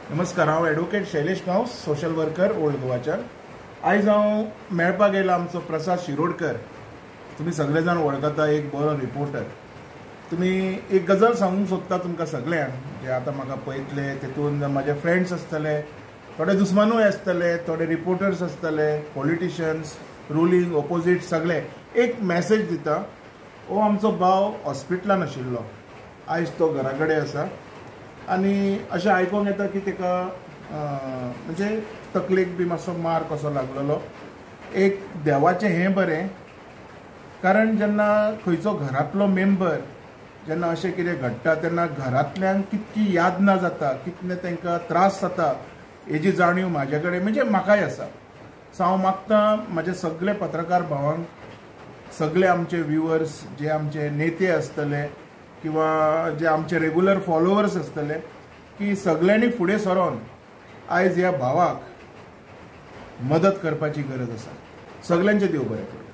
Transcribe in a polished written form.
नमस्कार, हांव advocate Shailesh Gawas, social worker, old गोवाच्यान. आयज हांव मेळपाक येयला आमचो प्रसाद शिरोडकर. तुमी सगळे जाण वळखता, एक बरो रिपोर्टर. तुमी एक गजाल सांगूंक सोदता तुमकां सगळ्यांक, जे आतां म्हाका पळयतले तितून म्हाजे फ्रेंड्स आसतले, थोडे दुस्मानूय आसतले, थोडे रिपोर्टर्स आसतले, पॉलिटिशियन्स, रुलींग ऑपोजीट सगळे. एक मॅसेज दिता. हो आमचो भाव हॉस्पिटलान आशिल्लो, आयज तो घरा कडेन आसा आनी अशें आयकोंक येता की ताका म्हणजे तकलेक बी मातसो मार कसो लागलेलो. एक देवाचें हें बरें, कारण जेन्ना खंयचो घरांतलो मेंबर जेन्ना अशें कितें घडटा तेन्ना घरांतल्यांक कितकी यातना जाता, कितले तांकां त्रास जाता, हेजी जाणीव म्हाजे कडेन म्हणजे म्हाकाय आसा. सो हांव मागतां म्हाजे सगळे पत्रकार भावांक, सगळे आमचे व्ह्युअर्स, जे आमचे नेते आसतले किंवा जे आमचे रेग्युलर फॉलोवर्स आसतले, की सगळ्यांनी फुडें सरोन आयज ह्या भावाक मदत करपाची गरज आसा. सगळ्यांचे देव बरें करूं.